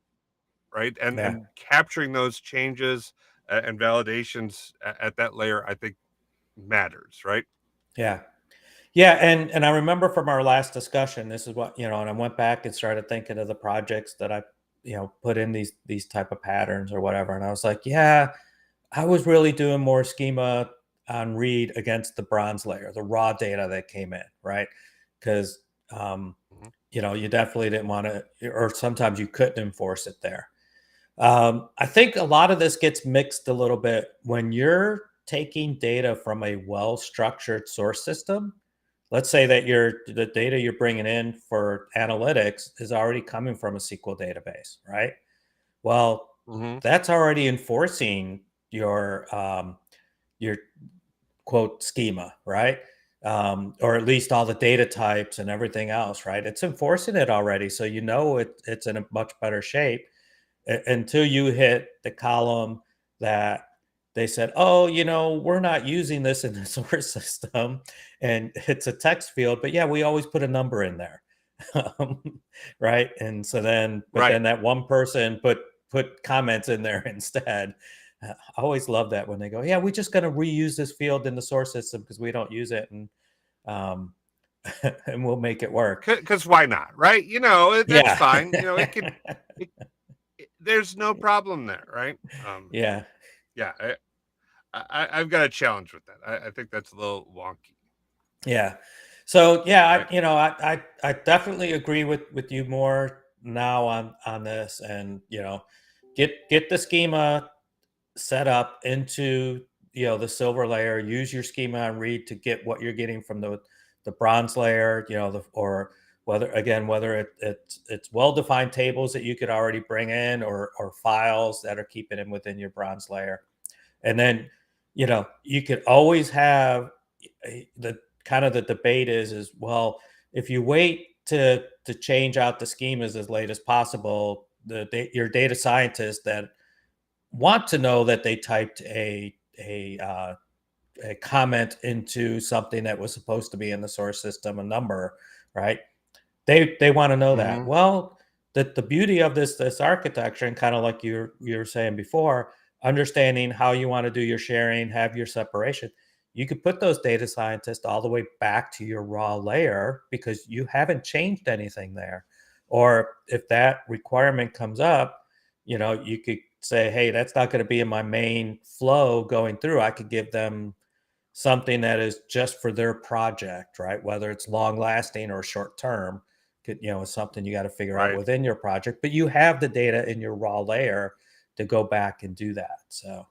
right? And Yeah. capturing those changes and validations at that layer, I think matters, right? Yeah. Yeah, and I remember from our last discussion, this is what, and I went back and started thinking of the projects that I, put in these type of patterns or whatever, and I was like, yeah, I was really doing more schema on read against the bronze layer, the raw data that came in, right? Because um, Mhm. you definitely didn't want to, or sometimes you couldn't enforce it there. I think a lot of this gets mixed a little bit when you're taking data from a well-structured source system. Let's say that the data you're bringing in for analytics is already coming from a SQL database, right? Well, Mhm. that's already enforcing your quote schema, right? Or at least all the data types and everything else, right? It's enforcing it already, so it's in a much better shape until you hit the column that they said, oh, we're not using this in the source system, and it's a text field, but yeah, we always put a number in there. um, right? And so but Right. then that one person put comments in there instead. I always love that when they go, yeah, we're just going to reuse this field in the source system because we don't use it, and um, and we'll make it work. Because why not, right? That's Yeah. fine. There's no problem there, right? Yeah. Yeah, I've got a challenge with that. I think that's a little wonky, Yeah. So yeah, right? I definitely agree with you more now on this, and get the schema set up into the silver layer, use your schema on read to get what you're getting from the bronze layer, or whether it's well-defined tables that you could already bring in, or files that are keeping them within your bronze layer. And then, you could always have the kind of the debate is, well, if you wait to change out the schemas as late as possible, your data scientists that want to know that they typed a comment into something that was supposed to be in the source system, a number, right? They want to know that. Mm-hmm. Well, the beauty of this architecture, and kind of like you were saying before, understanding how you want to do your sharing, have your separation, you could put those data scientists all the way back to your raw layer because you haven't changed anything there. Or if that requirement comes up, you could say, hey, that's not going to be in my main flow going through. I could give them something that is just for their project, right? Whether it's long lasting or short term, it's something you got to figure out Right. within your project, but you have the data in your raw layer to go back and do that. So,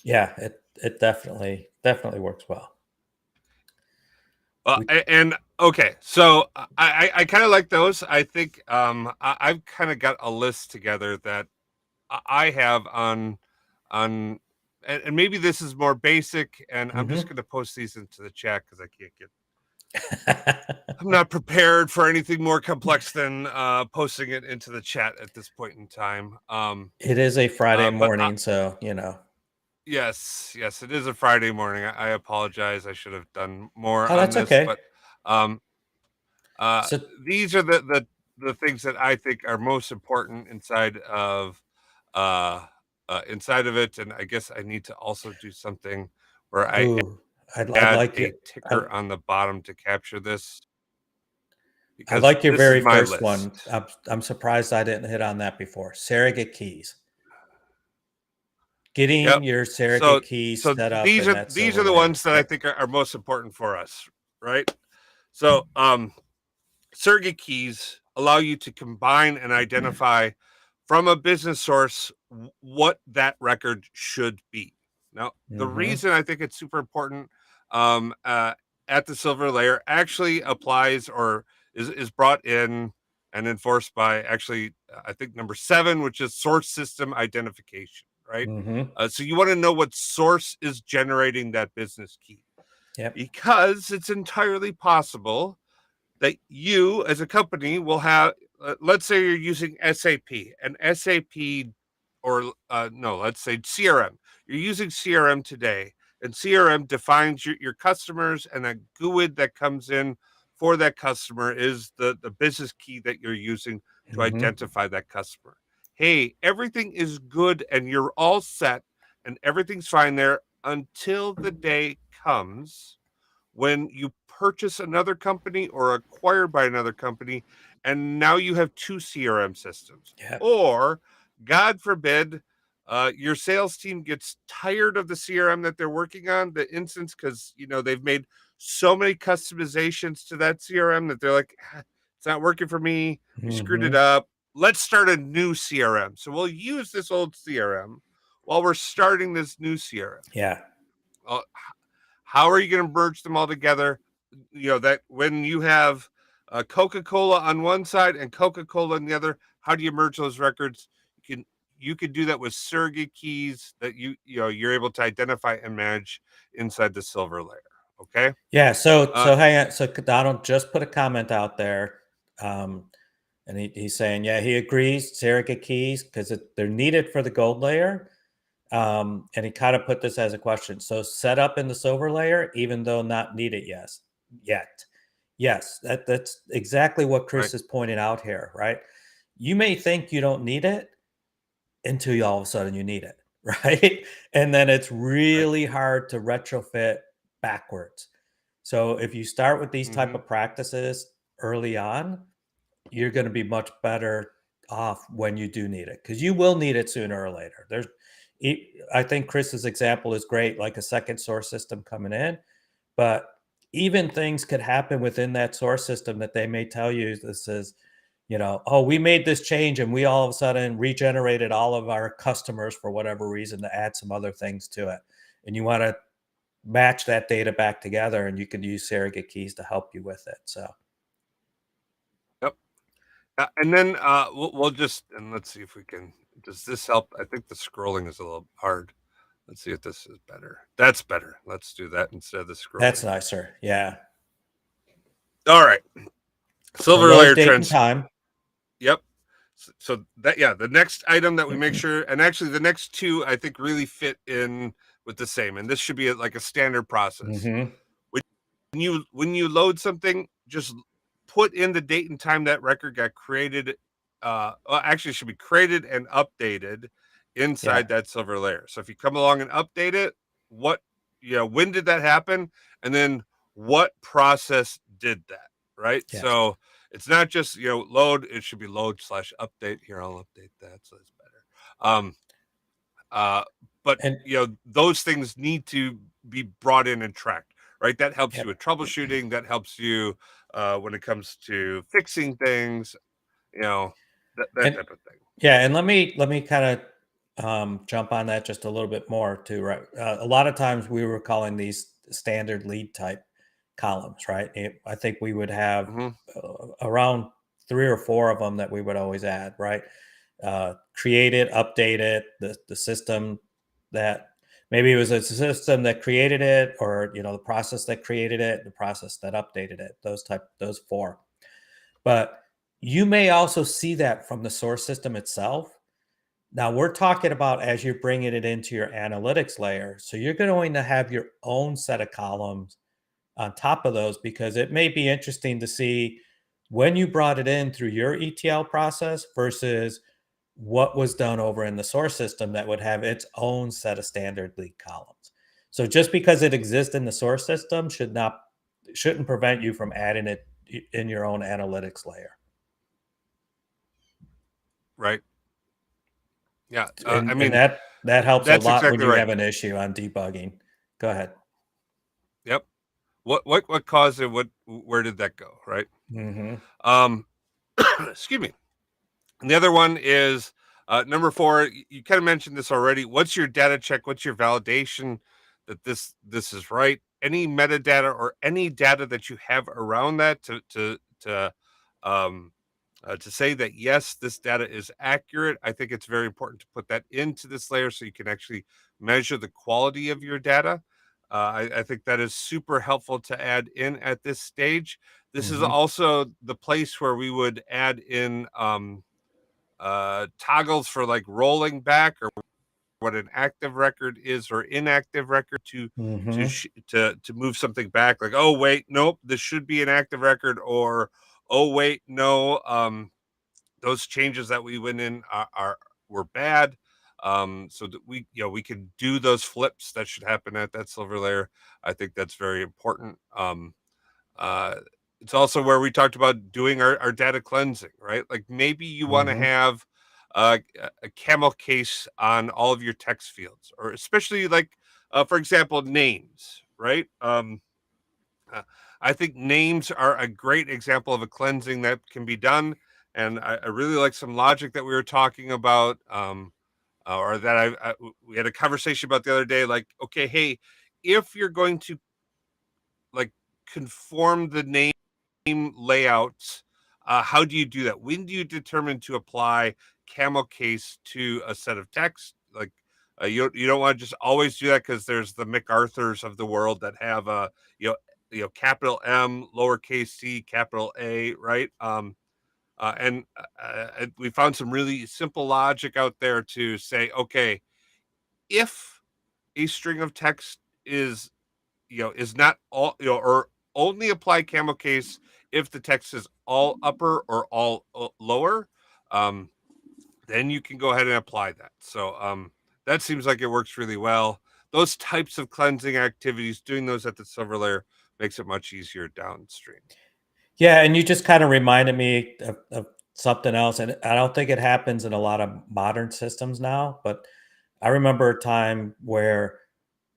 yeah, it definitely works well. And okay, so I kind of like those. I think I've kind of got a list together that I have on, and maybe this is more basic, and I'm just going to post these into the chat because I can't get. I'm not prepared for anything more complex than posting it into the chat at this point in time. It is a Friday morning, so Yes, it is a Friday morning. I apologize. I should have done more Oh, on that's this, okay. but So these are the things that I think are most important inside of it, and I guess I need to also do something where I I'd add like a it. ticker on the bottom to capture this I because like your this is very my first list. one. I'm surprised I didn't hit on that before. Surrogate keys. Getting Yep. your surrogate So keys set up these in are that silver the layer. ones that I Yep. think are most important for us, right? So surrogate keys allow you to combine and identify from a business source what that record should be. Now, the reason I think it's super important um, uh, at the silver layer actually applies or is brought in and enforced by actually, I think, number 7, which is source system identification, right? So you want to know what source is generating that business key. Yep. Because it's entirely possible that you as a company will have, let's say you're using SAP, and SAP, or no, let's say CRM. You're using CRM today, and CRM defines your customers, and a GUID that comes in for that customer is the business key that you're using to identify that customer. Hey, everything is good and you're all set and everything's fine there until the day comes when you purchase another company or acquired by another company, and now you have 2 CRM systems. Yep. Or, God forbid, your sales team gets tired of the CRM that they're working on, the instance, because they've made so many customizations to that CRM that they're like, it's not working for me. We screwed it up. Let's start a new CRM. So we'll use this old CRM while we're starting this new CRM. Yeah. How are you going to merge them all together? That when you have Coca-Cola on one side and Coca-Cola on the other, how do you merge those records? You can do that with surrogate keys that you're able to identify and manage inside the silver layer. Okay. Yeah. So hang on. So Donald just put a comment out there, and he's saying, yeah, he agrees surrogate keys because they're needed for the gold layer. And he kind of put this as a question. So set up in the silver layer, even though not needed yet. Yes, that's exactly what Chris Right. is pointing out here, right? You may think you don't need it until you all of a sudden you need it, right? And then it's Right. really hard to retrofit backwards. So if you start with these type Mm-hmm. of practices early on, you're going to be much better off when you do need it, because you will need it sooner or later. I think Chris's example is great, like a second source system coming in, but even things could happen within that source system that they may tell you this is, oh, we made this change and we all of a sudden regenerated all of our customers for whatever reason to add some other things to it. And you want to match that data back together, and you can use surrogate keys to help you with it. So, Yep. And then we'll just, and let's see if we can, does this help? I think the scrolling is a little hard. Let's see if this is better. That's better. Let's do that instead of the that's scrolling. nicer. Yeah. All right. So Silver load layer date and trends. time. Yep. So that, yeah, the next item that we make sure, and actually the next two I think really fit in with the same, and this should be like a standard process. Mm-hmm. When you load something, just put in the date and time that record got created. Well, actually, it should be created and updated Yeah. inside that silver layer. So if you come along and update it, what, when did that happen, and then what process did that, right? Yes. So it's not just load. It should be load/update. Here, I'll update that so it's better. Um, uh, but And those things need to be brought in and tracked, right? That helps you yep. with troubleshooting. That helps you when it comes to fixing things. That And type of thing. yeah, and let me kind of jump on that just a little bit more too. Right, a lot of times we were calling these standard lead type columns, right? I think we would have Mm-hmm. around 3 or 4 of them that we would always add, right? Create it, update it, the system that maybe it was a system that created it, or the process that created it, the process that updated it. Those 4. But you may also see that from the source system itself. Now we're talking about as you're bringing it into your analytics layer. So you're going to have your own set of columns on top of those, because it may be interesting to see when you brought it in through your ETL process versus what was done over in the source system that would have its own set of standard lead columns. So just because it exists in the source system shouldn't prevent you from adding it in your own analytics layer. Right. Yeah. I And mean, that helps a that's lot when exactly you right. have an issue on debugging. Go ahead. Yep. What caused it? Where did that go? Right. Hmm. Um, excuse me. And the other one is number 4. You kind of mentioned this already. What's your data check? What's your validation that this is right? Any metadata or any data that you have around that um, to say that yes, this data is accurate. I think it's very important to put that into this layer so you can actually measure the quality of your data. I think that is super helpful to add in at this stage. This is Hmm. also the place where we would add in toggles for like rolling back or what an active record is or inactive record Hmm. to move something back, like, oh wait, nope, this should be an active record, or oh wait, no, those changes that we went in were bad. So that we can do those flips that should happen at that silver layer. I think that's very important. Uh, it's also where we talked about doing our data cleansing, right? Like maybe you want to Hmm. have a camel case on all of your text fields, or especially like, for example, names, right? Uh, I think names are a great example of a cleansing that can be done. And I really like some logic that we were talking about, or that we had a conversation about the other day. Like, okay, hey, if you're going to like conform the name layouts, how do you do that? When do you determine to apply camel case to a set of text? Like, you don't want to just always do that, because there's the MacArthurs of the world that have capital M, lowercase c, capital A, right? And we found some really simple logic out there to say, okay, if a string of text is not all, or only apply camel case if the text is all upper or all lower, um, then you can go ahead and apply that. So that seems like it works really well. Those types of cleansing activities, doing those at the silver layer, makes it much easier downstream. Yeah, and you just kind of reminded me of something else, and I don't think it happens in a lot of modern systems now, but I remember a time where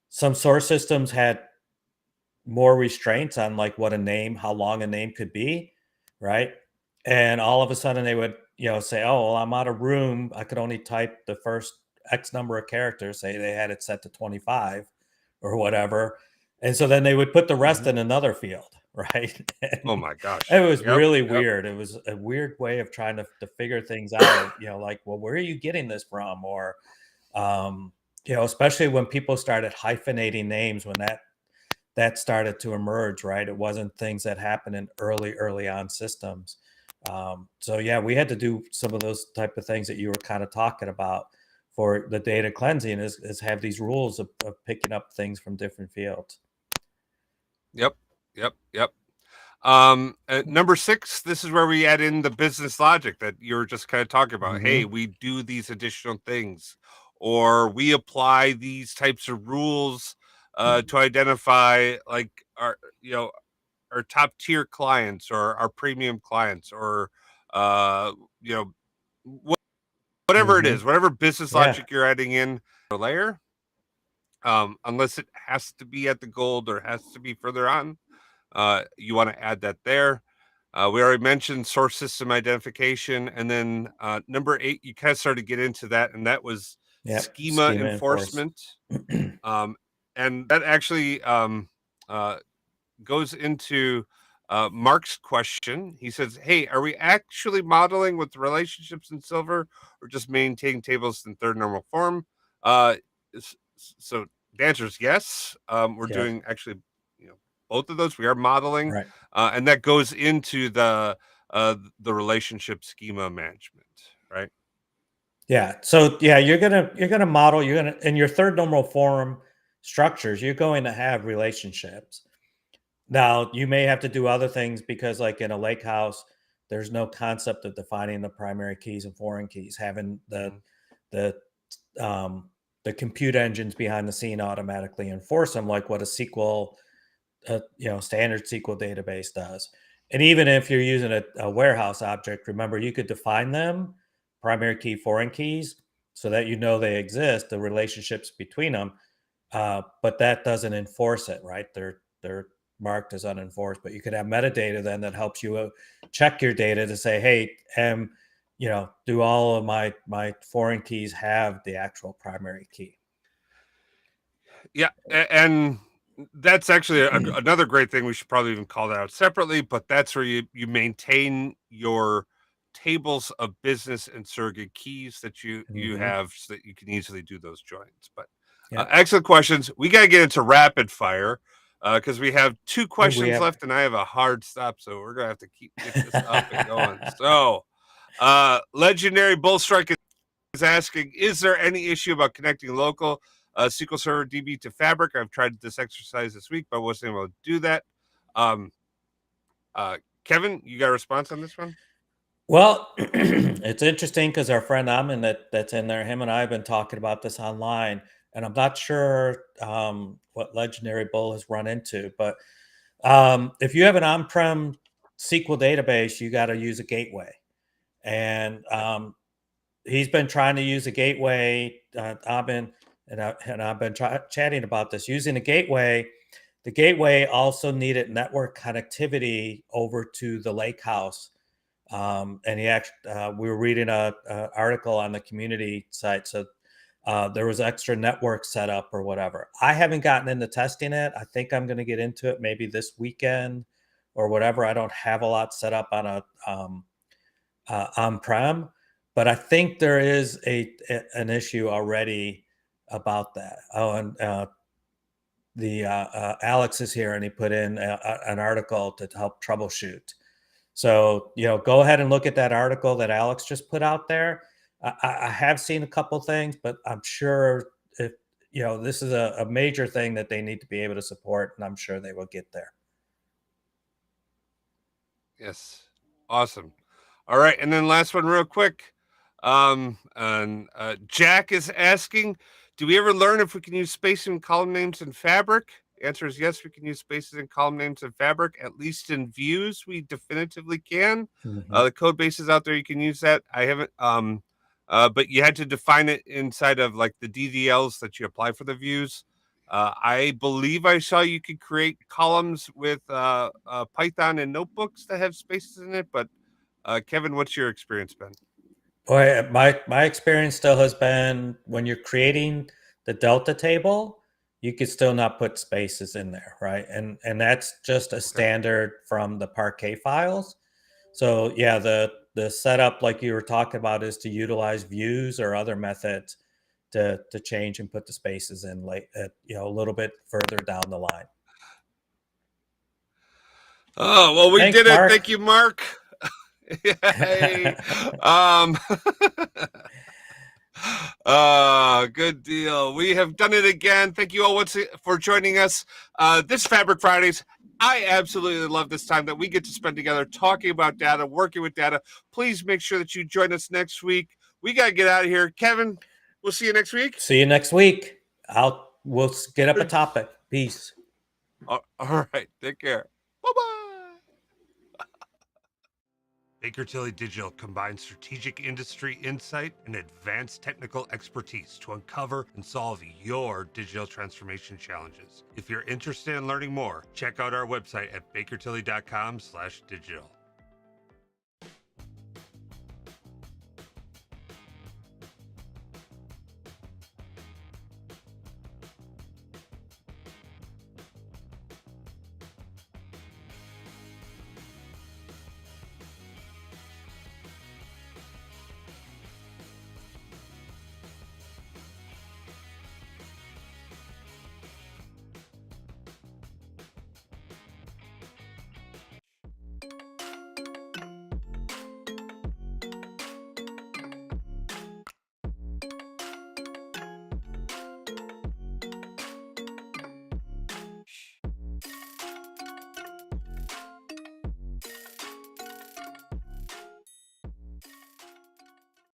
some source systems had more restraints on like what a name, how long a name could be, right? and all of a sudden they would, say, "Oh, well, I'm out of room. I could only type the first X number of characters." Say they had it set to 25 or whatever, and so then they would put the rest Mhm. in another field, right? Oh And my gosh. it was Yep. really Yep. weird. It was a weird way of trying to figure things out. Like, well, where are you getting this from? Or, um, especially when people started hyphenating names, when that started to emerge, right? It wasn't things that happened in early on systems. So yeah, we had to do some of those type of things that you were kind of talking about for the data cleansing, is have these rules of picking up things from different fields. Yep. Yep. Yep. Number 6, this is where we add in the business logic that you were just kind of talking about. Hey, Mm-hmm. we do these additional things, or we apply these types of rules to identify like our, our top tier clients or our premium clients, or uh, you know, whatever it Mm-hmm. is, whatever business Yeah. logic you're adding in a layer, unless it has to be at the gold or has to be further on. You want to add that there. We already mentioned source system identification. And then number 8, you kind of started to get into that, and that was Yep. schema Schema enforce. enforcement. Um, and that actually uh, goes into Mark's question. He says, "Hey, are we actually modeling with relationships in silver, or just maintaining tables in third normal form?" Uh, so the answer is yes. We're Yes. doing actually, you know, both of those. We are modeling, Right. and that goes into the relationship schema management, right? Yeah. So yeah, you're gonna model. You're gonna, in your third normal form structures, you're going to have relationships. Now, you may have to do other things because, like in a lake house, there's no concept of defining the primary keys and foreign keys. Having Mhm. the um, the compute engines behind the scene automatically enforce them, like what a SQL, standard SQL database does. And even if you're using a warehouse object, remember you could define them, primary key, foreign keys, so that they exist, the relationships between them, but that doesn't enforce it, right? They're marked as unenforced. But you could have metadata then that helps you check your data to say, hey, do all of my foreign keys have the actual primary key? Yeah, and that's actually another great thing. We should probably even call that out separately, but that's where you maintain your tables of business and surrogate keys that you Hmm. have, so that you can easily do those joins. But Yeah. excellent questions. We got to get into rapid fire because we have 2 Oh, we questions have. left, and I have a hard stop, so we're gonna have to get this up and going. So, legendary bull strike is asking, is there any issue about connecting local SQL Server DB to Fabric? I've tried this exercise this week, but wasn't able to do that. Um, Kevin, you got a response on this one? Well, it's interesting because our friend Amin that's in there, him and I have been talking about this online, and I'm not sure what Legendary Bull has run into, but if you have an on-prem SQL database, you got to use a gateway, and he's been trying to use a gateway. Amin and I've been chatting about this using a gateway. The gateway also needed network connectivity over to the lake house, and we were reading a article on the community site, so there was extra network set up or whatever. I haven't gotten into testing it. I think I'm going to get into it maybe this weekend or whatever. I don't have a lot set up on a on-prem, but I think there is an issue already about that. Oh, and the Alex is here, and he put in an article to help troubleshoot. So, go ahead and look at that article that Alex just put out there. I have seen a couple things, but I'm sure if this is a major thing that they need to be able to support, and I'm sure they will get there. Yes. Awesome. All right, and then last one, real quick. And Jack is asking, do we ever learn if we can use spaces and column names in Fabric? The answer is yes. We can use spaces and column names in Fabric. At least in views, we definitively can. Hmm. The code bases out there, you can use that. I haven't. But you had to define it inside of like the DDLs that you apply for the views. I believe I saw you could create columns with Python and notebooks that have spaces in it, but Kevin, what's your experience been? Boy, my experience still has been when you're creating the delta table, you could still not put spaces in there, right? And that's just a Okay. standard from the Parquet files. So yeah, the setup like you were talking about is to utilize views or other methods to change and put the spaces in late at, a little bit further down the line. Oh, well, we Thanks, did it. Thank Mark. you, Mark. Yay. Um, good deal. We have done it again. Thank you all once for joining us. This Fabric Fridays, I absolutely love this time that we get to spend together talking about data, working with data. Please make sure that you join us next week. We got to get out of here. Kevin, we'll see you next week. See you next week. We'll get up a topic. Peace. All right. Take care. Bye-bye. Baker Tilly Digital combines strategic industry insight and advanced technical expertise to uncover and solve your digital transformation challenges. If you're interested in learning more, check out our website at bakertilly.com/digital.